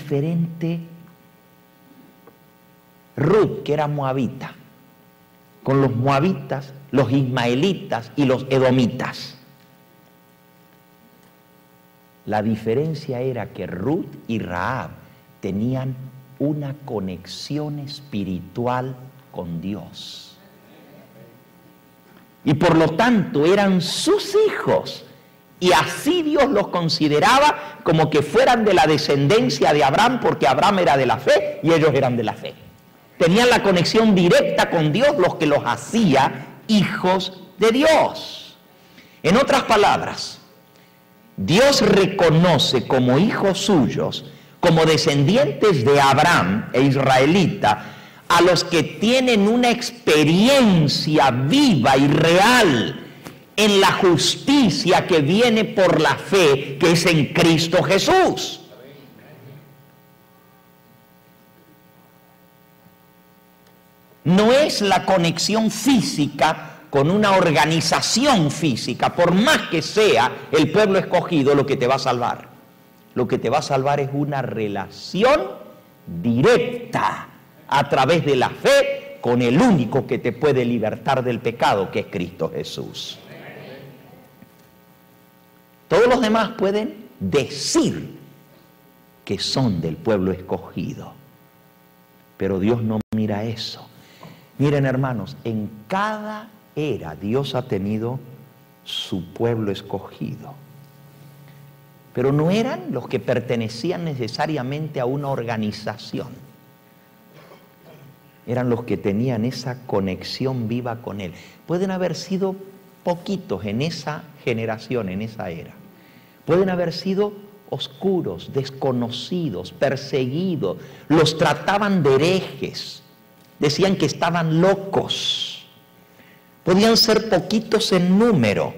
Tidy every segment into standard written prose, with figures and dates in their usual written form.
diferente Ruth, que era moabita, con los moabitas, los ismaelitas y los edomitas. La diferencia era que Ruth y Rahab tenían una conexión espiritual con Dios. Y por lo tanto eran sus hijos. Y así Dios los consideraba como que fueran de la descendencia de Abraham, porque Abraham era de la fe y ellos eran de la fe. Tenían la conexión directa con Dios, los que los hacía hijos de Dios. En otras palabras, Dios reconoce como hijos suyos, como descendientes de Abraham e israelita, a los que tienen una experiencia viva y real en la justicia que viene por la fe, que es en Cristo Jesús. No es la conexión física con una organización física, por más que sea el pueblo escogido, lo que te va a salvar. Lo que te va a salvar es una relación directa a través de la fe con el único que te puede libertar del pecado, que es Cristo Jesús. Todos los demás pueden decir que son del pueblo escogido, pero Dios no mira eso. Miren, hermanos, en cada era Dios ha tenido su pueblo escogido, pero no eran los que pertenecían necesariamente a una organización, eran los que tenían esa conexión viva con Él. Pueden haber sido poquitos en esa generación, en esa era. Pueden haber sido oscuros, desconocidos, perseguidos, los trataban de herejes, decían que estaban locos. Podían ser poquitos en número,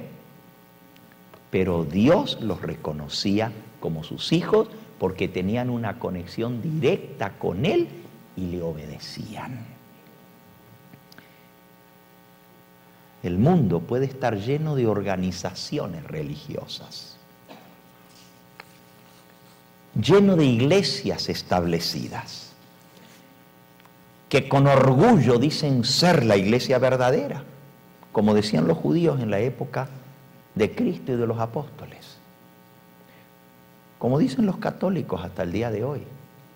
pero Dios los reconocía como sus hijos porque tenían una conexión directa con Él y le obedecían. El mundo puede estar lleno de organizaciones religiosas, lleno de iglesias establecidas, que con orgullo dicen ser la iglesia verdadera, como decían los judíos en la época de Cristo y de los apóstoles, como dicen los católicos hasta el día de hoy.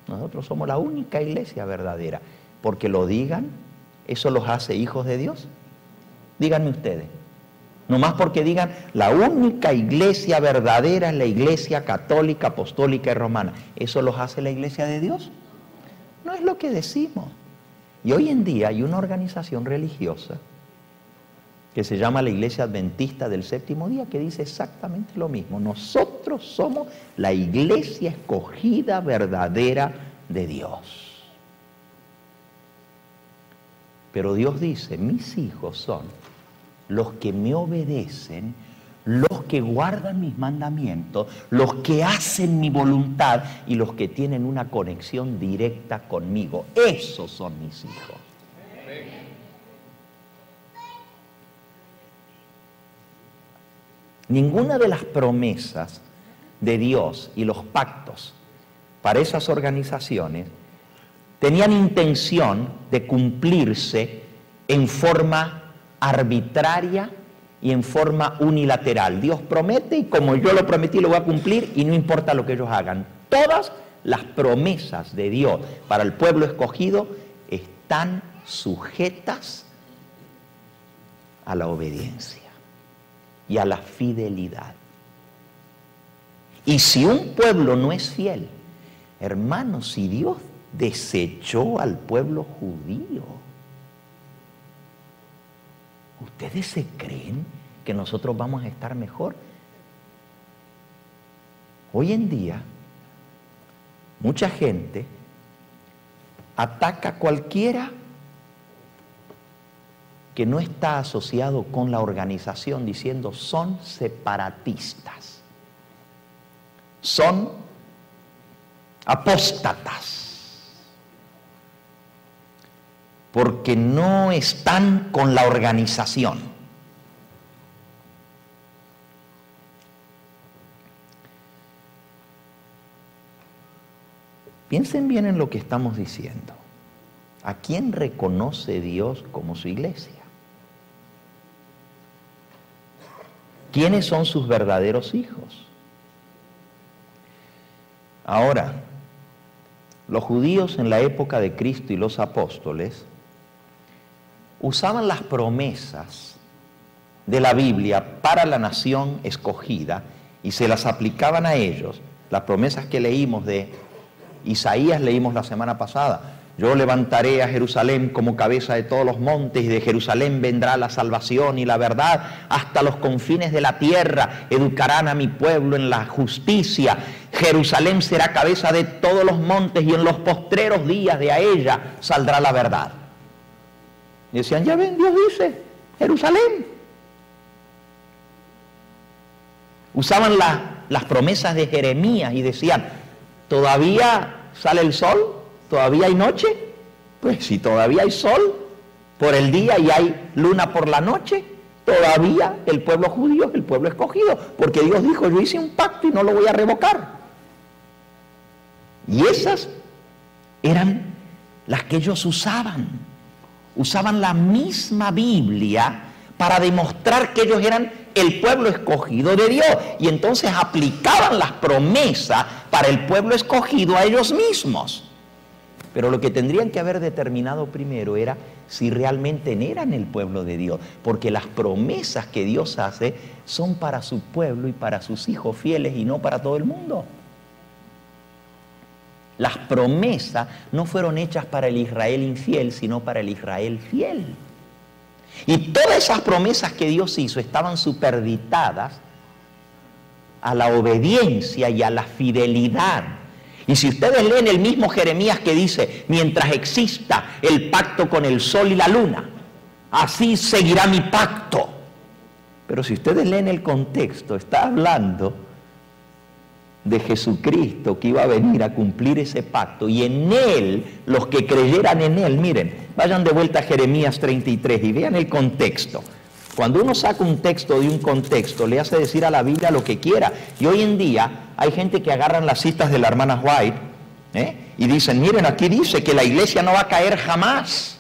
Nosotros somos la única iglesia verdadera. Porque lo digan, ¿eso los hace hijos de Dios? Díganme ustedes. Nomás porque digan, la única iglesia verdadera es la iglesia católica, apostólica y romana, ¿eso los hace la iglesia de Dios? No es lo que decimos. Y hoy en día hay una organización religiosa que se llama la Iglesia Adventista del Séptimo Día, que dice exactamente lo mismo. Nosotros somos la iglesia escogida verdadera de Dios. Pero Dios dice, mis hijos son los que me obedecen, los que guardan mis mandamientos, los que hacen mi voluntad y los que tienen una conexión directa conmigo. Esos son mis hijos. Ninguna de las promesas de Dios y los pactos para esas organizaciones tenían intención de cumplirse en forma arbitraria y en forma unilateral. Dios promete y como yo lo prometí lo voy a cumplir y no importa lo que ellos hagan. Todas las promesas de Dios para el pueblo escogido están sujetas a la obediencia y a la fidelidad. Y si un pueblo no es fiel, hermanos, si Dios desechó al pueblo judío, ¿ustedes se creen que nosotros vamos a estar mejor? Hoy en día, mucha gente ataca a cualquiera que no está asociado con la organización, diciendo son separatistas, son apóstatas, porque no están con la organización. Piensen bien en lo que estamos diciendo. ¿A quién reconoce Dios como su iglesia? ¿Quiénes son sus verdaderos hijos? Ahora, los judíos en la época de Cristo y los apóstoles usaban las promesas de la Biblia para la nación escogida y se las aplicaban a ellos. Las promesas que leímos de Isaías, leímos la semana pasada. Yo levantaré a Jerusalén como cabeza de todos los montes, y de Jerusalén vendrá la salvación y la verdad. Hasta los confines de la tierra educarán a mi pueblo en la justicia. Jerusalén será cabeza de todos los montes, y en los postreros días de a ella saldrá la verdad. Y decían, ya ven, Dios dice, Jerusalén. Usaban las promesas de Jeremías y decían, ¿todavía sale el sol? ¿Todavía hay noche? Pues si todavía hay sol por el día y hay luna por la noche, todavía el pueblo judío es el pueblo escogido, porque Dios dijo, yo hice un pacto y no lo voy a revocar. Y esas eran las que ellos usaban. Usaban la misma Biblia para demostrar que ellos eran el pueblo escogido de Dios. Y entonces aplicaban las promesas para el pueblo escogido a ellos mismos. Pero lo que tendrían que haber determinado primero era si realmente eran el pueblo de Dios, porque las promesas que Dios hace son para su pueblo y para sus hijos fieles y no para todo el mundo. Las promesas no fueron hechas para el Israel infiel, sino para el Israel fiel. Y todas esas promesas que Dios hizo estaban supeditadas a la obediencia y a la fidelidad. Y si ustedes leen el mismo Jeremías que dice, mientras exista el pacto con el sol y la luna, así seguirá mi pacto. Pero si ustedes leen el contexto, está hablando de Jesucristo que iba a venir a cumplir ese pacto, y en Él, los que creyeran en Él, miren, vayan de vuelta a Jeremías 33 y vean el contexto. Cuando uno saca un texto de un contexto, le hace decir a la Biblia lo que quiera. Y hoy en día hay gente que agarran las citas de la hermana White y dicen, miren, aquí dice que la iglesia no va a caer jamás,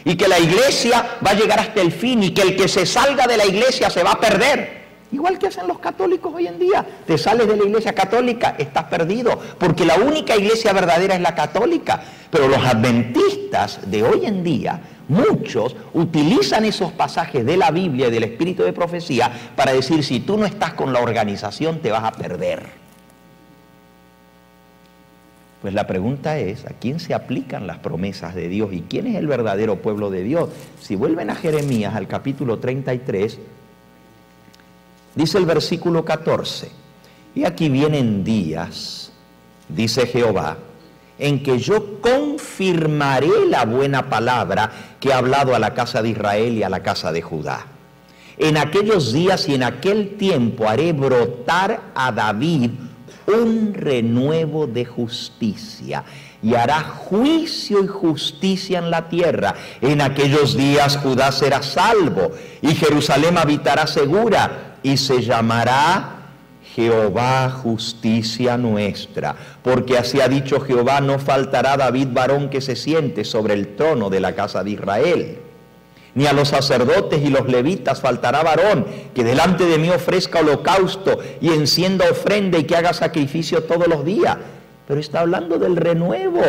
y que la iglesia va a llegar hasta el fin, y que el que se salga de la iglesia se va a perder. Igual que hacen los católicos hoy en día. Te sales de la iglesia católica, estás perdido, porque la única iglesia verdadera es la católica. Pero los adventistas de hoy en día, muchos utilizan esos pasajes de la Biblia y del espíritu de profecía para decir, si tú no estás con la organización te vas a perder. Pues la pregunta es, ¿a quién se aplican las promesas de Dios y quién es el verdadero pueblo de Dios? Si vuelven a Jeremías, al capítulo 33, dice el versículo 14, y aquí vienen días, dice Jehová, en que yo confirmaré la buena palabra que he hablado a la casa de Israel y a la casa de Judá. En aquellos días y en aquel tiempo haré brotar a David un renuevo de justicia, y hará juicio y justicia en la tierra. En aquellos días Judá será salvo, y Jerusalén habitará segura, y se llamará Jehová justicia nuestra, porque así ha dicho Jehová, no faltará a David varón que se siente sobre el trono de la casa de Israel, ni a los sacerdotes y los levitas faltará varón que delante de mí ofrezca holocausto y encienda ofrenda y que haga sacrificio todos los días. Pero está hablando del renuevo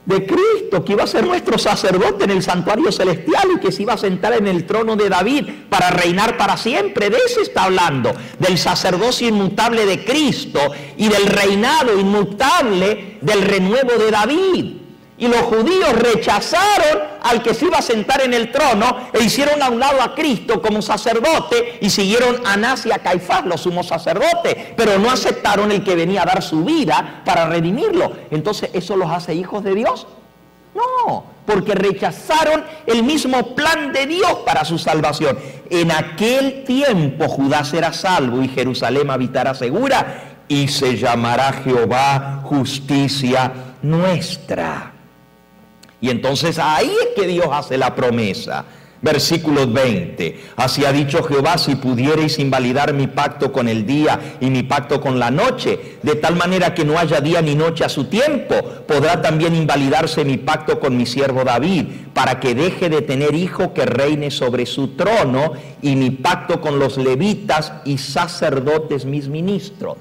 de Cristo, que iba a ser nuestro sacerdote en el santuario celestial y que se iba a sentar en el trono de David para reinar para siempre. De eso está hablando, del sacerdocio inmutable de Cristo y del reinado inmutable del renuevo de David. Y los judíos rechazaron al que se iba a sentar en el trono e hicieron a un lado a Cristo como sacerdote y siguieron a Anás y a Caifás, los sumos sacerdotes, pero no aceptaron el que venía a dar su vida para redimirlo. Entonces, ¿eso los hace hijos de Dios? No, porque rechazaron el mismo plan de Dios para su salvación. En aquel tiempo Judá será salvo y Jerusalén habitará segura, y se llamará Jehová justicia nuestra. Y entonces ahí es que Dios hace la promesa Versículo 20. Así ha dicho Jehová: si pudiereis invalidar mi pacto con el día y mi pacto con la noche, de tal manera que no haya día ni noche a su tiempo, podrá también invalidarse mi pacto con mi siervo David, para que deje de tener hijo que reine sobre su trono, y mi pacto con los levitas y sacerdotes mis ministros.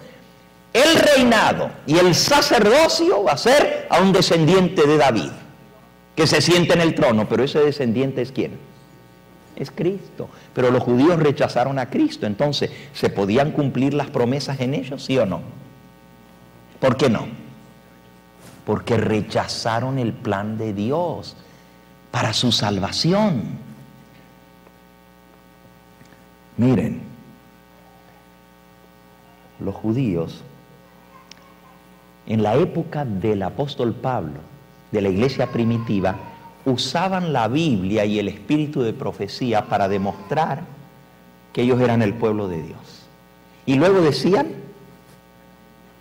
El reinado y el sacerdocio va a ser a un descendiente de David, que se siente en el trono, pero ese descendiente es ¿quién? Es Cristo. Pero los judíos rechazaron a Cristo. Entonces, ¿se podían cumplir las promesas en ellos, sí o no? ¿Por qué no? Porque rechazaron el plan de Dios para su salvación. Miren, los judíos en la época del apóstol Pablo, de la iglesia primitiva, usaban la Biblia y el espíritu de profecía para demostrar que ellos eran el pueblo de Dios. Y luego decían: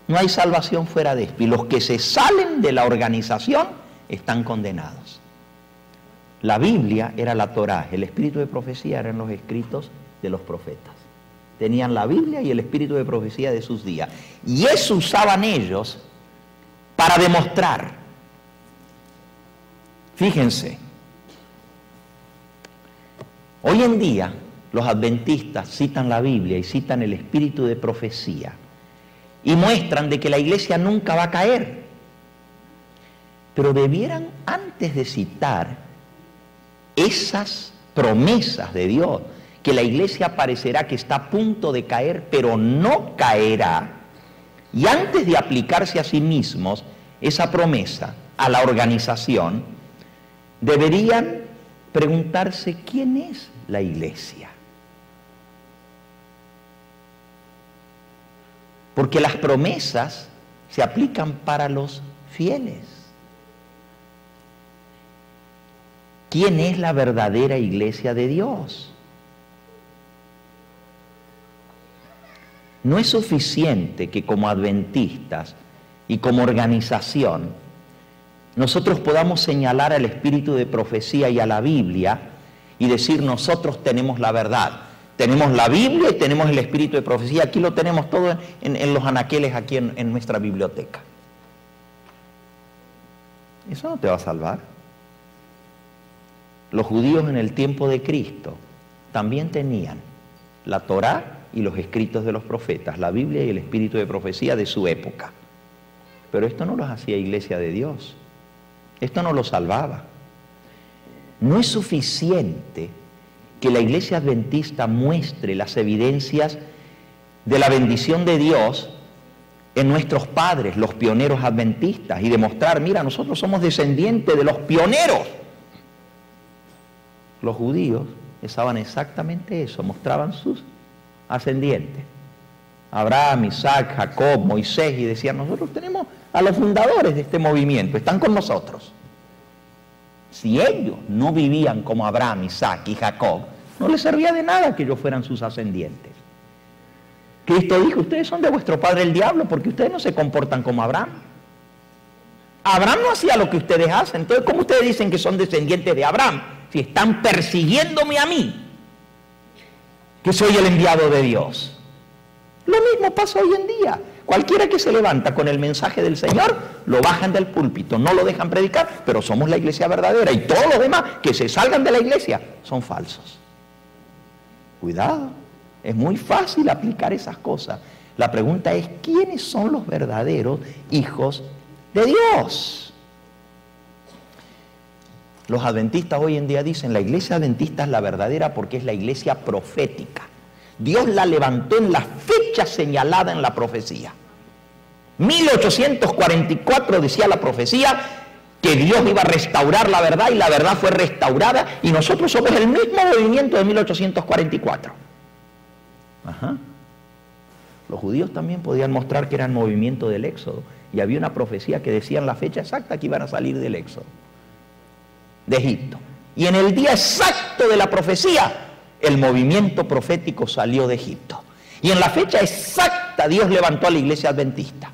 no hay salvación fuera de esto, y los que se salen de la organización están condenados. La Biblia era la Torá, el espíritu de profecía eran los escritos de los profetas. Tenían la Biblia y el espíritu de profecía de sus días, y eso usaban ellos para demostrar. Fíjense, hoy en día los adventistas citan la Biblia y citan el espíritu de profecía y muestran de que la iglesia nunca va a caer. Pero debieran, antes de citar esas promesas de Dios, que la iglesia parecerá que está a punto de caer, pero no caerá, y antes de aplicarse a sí mismos esa promesa a la organización, deberían preguntarse: ¿quién es la iglesia? Porque las promesas se aplican para los fieles. ¿Quién es la verdadera iglesia de Dios? No es suficiente que como adventistas y como organización nosotros podamos señalar al espíritu de profecía y a la Biblia y decir: nosotros tenemos la verdad. Tenemos la Biblia y tenemos el espíritu de profecía. Aquí lo tenemos todo en los anaqueles, aquí en nuestra biblioteca. Eso no te va a salvar. Los judíos en el tiempo de Cristo también tenían la Torá y los escritos de los profetas, la Biblia y el espíritu de profecía de su época. Pero esto no los hacía iglesia de Dios. Esto no los salvaba. No es suficiente que la iglesia adventista muestre las evidencias de la bendición de Dios en nuestros padres, los pioneros adventistas, y demostrar: mira, nosotros somos descendientes de los pioneros. Los judíos pensaban exactamente eso, mostraban sus ascendientes: Abraham, Isaac, Jacob, Moisés, y decían: nosotros tenemos a los fundadores de este movimiento, están con nosotros. Si ellos no vivían como Abraham, Isaac y Jacob, no les servía de nada que ellos fueran sus ascendientes. Cristo dijo: ustedes son de vuestro padre el diablo, porque ustedes no se comportan como Abraham. Abraham no hacía lo que ustedes hacen. Entonces, ¿cómo ustedes dicen que son descendientes de Abraham si están persiguiéndome a mí, que soy el enviado de Dios? Lo mismo pasa hoy en día. Cualquiera que se levanta con el mensaje del Señor, lo bajan del púlpito, no lo dejan predicar, pero somos la iglesia verdadera, y todos los demás que se salgan de la iglesia son falsos. Cuidado, es muy fácil aplicar esas cosas. La pregunta es: ¿quiénes son los verdaderos hijos de Dios? Los adventistas hoy en día dicen: la iglesia adventista es la verdadera porque es la iglesia profética. Dios la levantó en la fecha señalada en la profecía. 1844 decía la profecía que Dios iba a restaurar la verdad, y la verdad fue restaurada, y nosotros somos el mismo movimiento de 1844. Ajá. Los judíos también podían mostrar que eran movimiento del Éxodo, y había una profecía que decía en la fecha exacta que iban a salir del Éxodo, de Egipto. Y en el día exacto de la profecía, el movimiento profético salió de Egipto. Y en la fecha exacta Dios levantó a la iglesia adventista.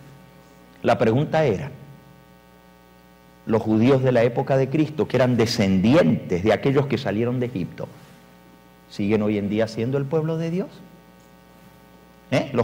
La pregunta era: los judíos de la época de Cristo, que eran descendientes de aquellos que salieron de Egipto, siguen hoy en día siendo el pueblo de Dios. Los